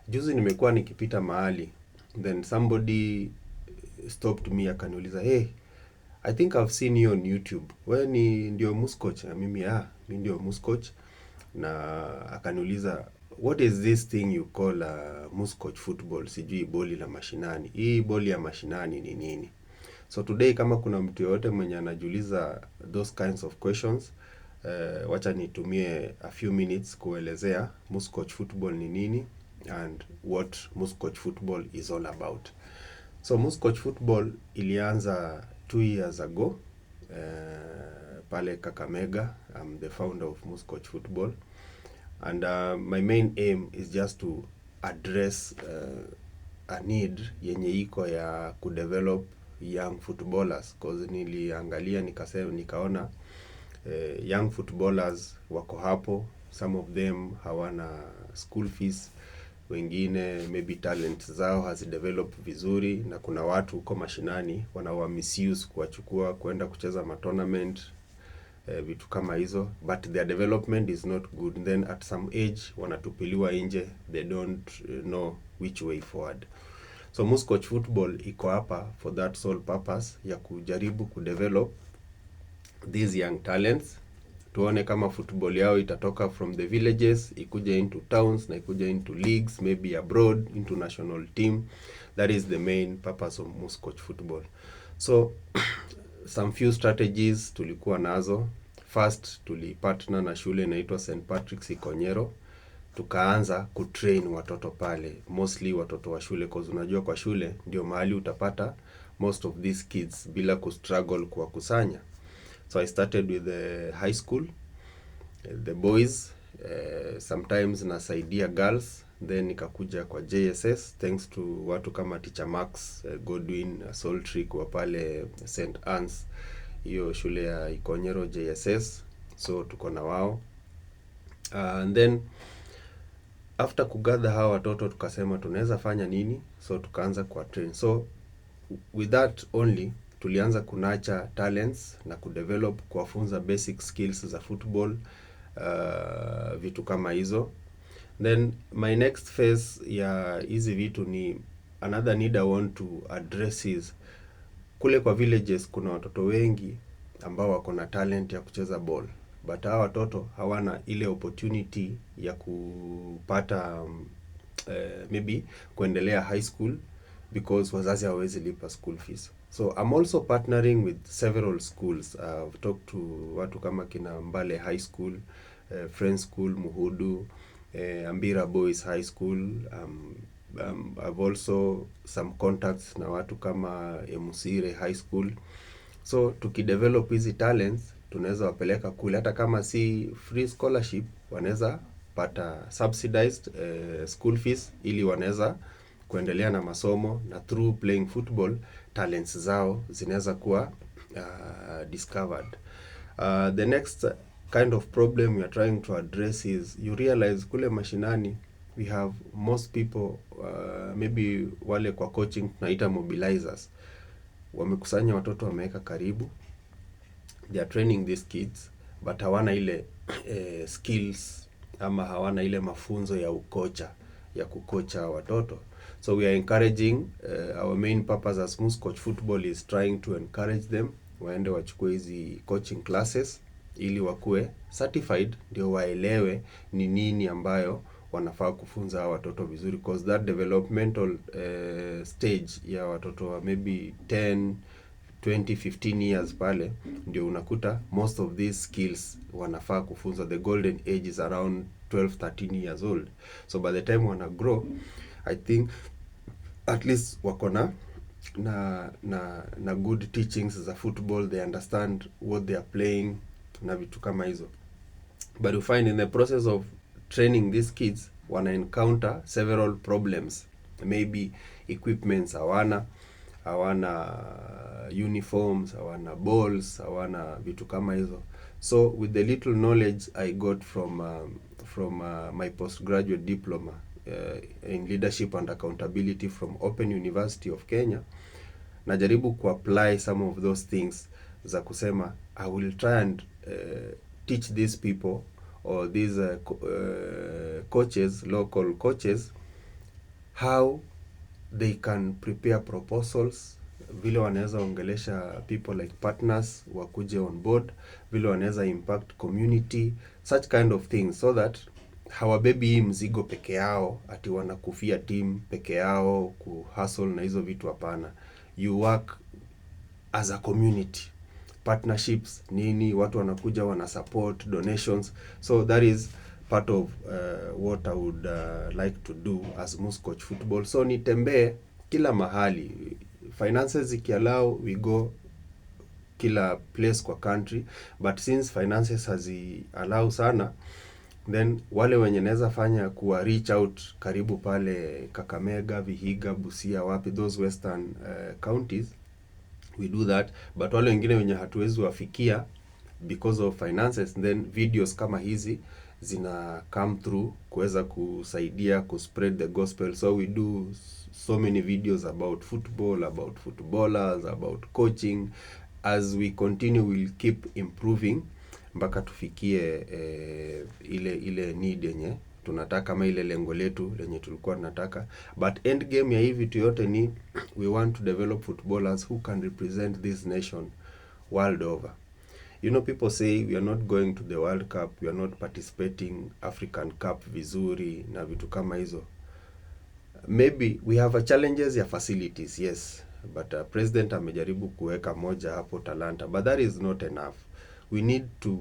Juzi nimekuwa nikipita mahali, then somebody stopped me akaniuliza, hey, I think I've seen you on YouTube. Wewe ni ndio Muscoach? Na mimi mimi ndio Muscoach. Na akaniuliza, what is this thing you call Muscoach football? Sijui boli la mashinani. Hii boli ya mashinani ni nini? So today kama kuna mtu yoyote mwenye anajiuliza those kinds of questions, wacha nitumie a few minutes kuelezea Muscoach football ni nini and what Muscoach football is all about. So Muscoach football ilianza 2 years ago pale Kakamega. I'm the founder of Muscoach football, and my main aim is just to address a need yenye iko ya kudevelop young footballers, cause niliangalia nikaona young footballers wako hapo, some of them hawana school fees, wengine maybe talent zao hazidevelop vizuri, na kuna watu huko mashinani wanawa misuse kuwachukua kwenda kucheza tournament, vitu kama hizo, but their development is not good. Then at some age wanatupiliwa nje, they don't know which way forward. So Muscoach football iko hapa for that sole purpose ya kujaribu kudevelop these young talents, tuone kama football yao itatoka from the villages ikuja into towns na ikuja into leagues, maybe abroad into national team. That is the main purpose of Muscoach football. So some few strategies tulikuwa nazo. First, tulipartner na shule inaitwa St. Patrick's Ikonyero. Tukaanza kutrain watoto pale, mostly watoto wa shule, cause unajua kwa shule ndio mahali utapata most of these kids bila kustruggle kuwakusanya. So I started with the high school, the boys, sometimes nasaidia girls, then nikakuja kwa JSS thanks to watu kama Teacher Max, Godwin, Soltrick wa pale St. Anne's, hiyo shule ya Ikonyero JSS. So tuko na wao, and then after kugather hawa watoto tukasema tunaweza fanya nini, so tukaanza kwa train. So with that only tulianza kunacha talents na kudevelop, kuwafunza basic skills za football, vitu kama hizo. Then my next phase ya hizi vitu ni another need I want to address is kule kwa villages kuna watoto wengi ambao wako na talent ya kucheza ball, but hawa watoto hawana ile opportunity ya kupata maybe kuendelea high school because wazazi hawezi lipa school fees. So I'm also partnering with several schools. I've talked to watu kama kina Mbale High School, Friends School, Muhudu, Ambira Boys High School. I've also some contacts na watu kama Emusire High School. So tukidevelop hizi talents tunaweza wapeleka kule, hata kama si free scholarship, wanaweza pata subsidized school fees ili wanaweza kuendelea na masomo, na through playing football talents zao zinaweza kuwa discovered. The next kind of problem we are trying to address is you realize kule mashinani we have most people, maybe wale kwa coaching tunaita mobilizers, wamekusanya watoto wameweka karibu, they are training these kids but hawana ile skills ama hawana ile mafunzo ya ukocha ya kukocha watoto. So we are encouraging, our main purpose as Muscoach football is trying to encourage them waende wachukue hizi coaching classes ili wakue certified, ndio waelewe ni nini ambayo wanafaa kufunza watoto vizuri, because that developmental stage ya watoto wa maybe 10, 20, 15 years pale ndio unakuta most of these skills wanafaa kufunza. The golden age is around 12, 13 years old. So by the time wana grow, I think at least wako na good teachings za football, they understand what they are playing na vitu kama hizo. But you find in the process of training these kids wana encounter several problems, maybe equipments hawana uniforms, hawana balls, hawana vitu kama hizo. So with the little knowledge I got from my postgraduate diploma in leadership and accountability from Open University of Kenya, najaribu kuapply some of those things za kusema I will try and teach these people or these coaches, local coaches, how they can prepare proposals, vile wanaweza ongelesha people like partners wakuje on board, vile wanaweza impact community, such kind of things, so that hawabebi hii mzigo peke yao, ati wanakufia team peke yao kuhustle na hizo vitu. Hapana, you work as a community, partnerships nini, watu wanakuja wana support donations. So that is part of what I would like to do as Muscoach Football. So nitembee kila mahali, finances zikiallow, we go kila place kwa country, but since finances hazi allow sana, then wale wenye naweza fanya kuwa reach out karibu pale Kakamega, Vihiga, Busia, wapi, those western counties, we do that. But wale wengine wenye hatuwezi wafikia because of finances, then videos kama hizi zina come through kuweza kusaidia kuspread the gospel. So we do so many videos about football, about footballers, about coaching. As we continue, we'll keep improving mpaka tufikie ile need yenye tunataka, kama ile lengo letu lenye tulikuwa tunataka. But end game ya hii vitu yote ni we want to develop footballers who can represent this nation world over. You know, people say we are not going to the World Cup, we are not participating African Cup vizuri na vitu kama hizo. Maybe we have a challenges ya facilities, yes, but president amejaribu kuweka moja hapo Talanta, but that is not enough. We need to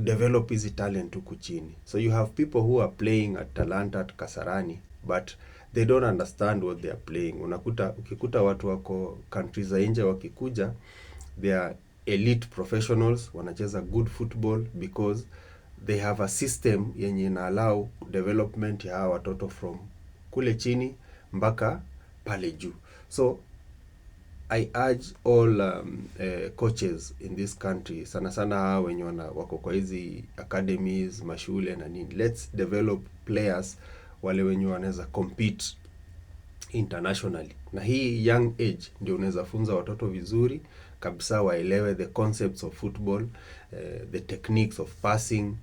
develop hizi talent huku chini. So you have people who are playing at Talanta, at Kasarani, but they don't understand what they are playing. Ukikuta watu wako countries za nje wakikuja, they are elite professionals, wanacheza good football because they have a system yenye ina allow development ya hawa watoto from kule chini mpaka pale juu. So I urge all coaches in this country, sana sana hawa wenye wako kwa hizi academies, mashule na nini, let's develop players wale wenye wanaweza compete internationally. Na hii young age ndio unaweza funza watoto vizuri kabisa, waelewe the concepts of football, the techniques of passing,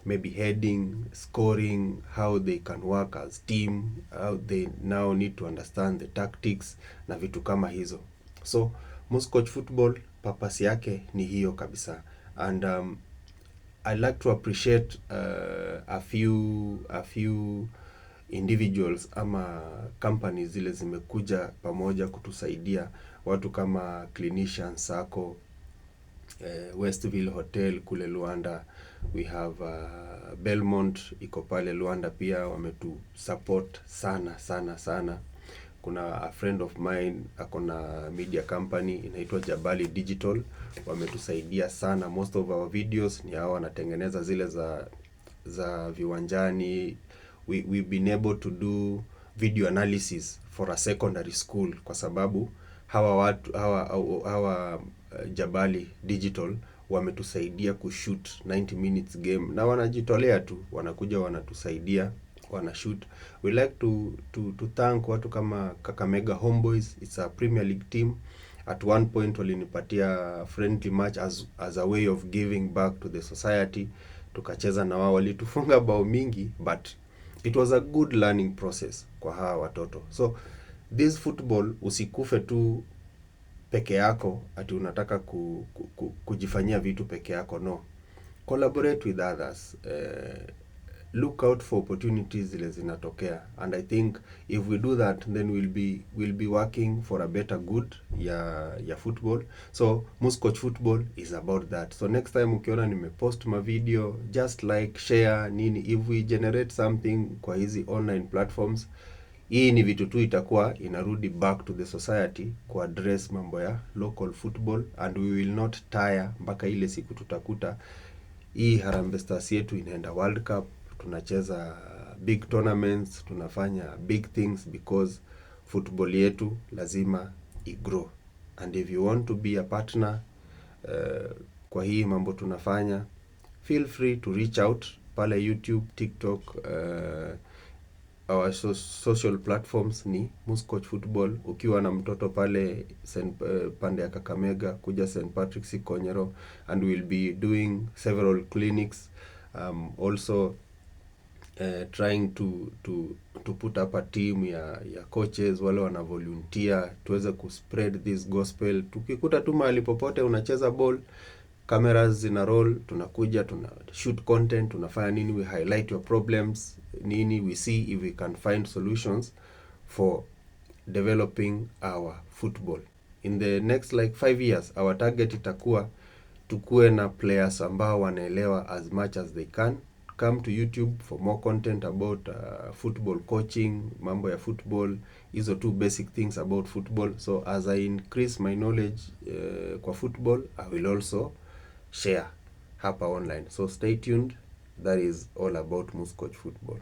maybe heading, scoring, how they can work as team, how they now need to understand the tactics na vitu kama hizo. So Muscoach Football purpose yake ni hiyo kabisa. And I like to appreciate a few individuals ama companies zile zimekuja pamoja kutusaidia, watu kama Clinician Sacco, Westville Hotel kule Luanda, we have Belmont iko pale Luanda pia, wametu support sana. Kuna a friend of mine akona media company inaitwa Jabali Digital, wametusaidia sana. Most of our videos ni hao wanatengeneza zile za viwanjani. We've been able to do video analysis for a secondary school kwa sababu hawa Jabali Digital wametusaidia kushoot 90 minutes game, na wanajitolea tu, wanakuja wanatusaidia, wanashoot. We like to thank watu kama Kakamega Homeboys. It's a Premier League team. At one point walinipatia friendly match as a way of giving back to the society. Tukacheza na wao, walitufunga bao mingi, but it was a good learning process kwa hawa watoto. So this football, usikufe tu peke yako ati unataka kujifanyia vitu peke yako, no. Collaborate with others. Look out for opportunities zile zinatokea, and I think if we do that, then we'll be working for a better good ya football. So Muscoach Football is about that. So next time ukiona nimepost ma video, just like, share nini, if we generate something kwa hizi online platforms, hii ni vitu tu itakuwa inarudi back to the society ku address mambo ya local football, and we will not tire mpaka ile siku tutakuta hii Harambee Stars yetu inaenda World Cup, tunacheza big tournaments, tunafanya big things, because football yetu lazima igrow. And if you want to be a partner kwa hii mambo tunafanya, feel free to reach out pale YouTube, TikTok, our social platforms ni Muscoach Football. Ukiwa na mtoto pale pande ya Kakamega, kuja St. Patrick's Sikonyero, and we'll be doing several clinics. Also trying to put up a team ya coaches wale wana volunteer tuweze kuspread this gospel. Tukikuta tu mahali popote unacheza ball, cameras zina roll, tunakuja tuna shoot content, tunafanya nini, we highlight your problems nini, we see if we can find solutions for developing our football. In the next like 5 years our target itakuwa tukue na players ambao wanaelewa as much as they can. Come to YouTube for more content about football coaching, mambo ya football, hizo two basic things about football. So as I increase my knowledge kwa football, I will also share hapa online. So stay tuned. That is all about Muscoach Football.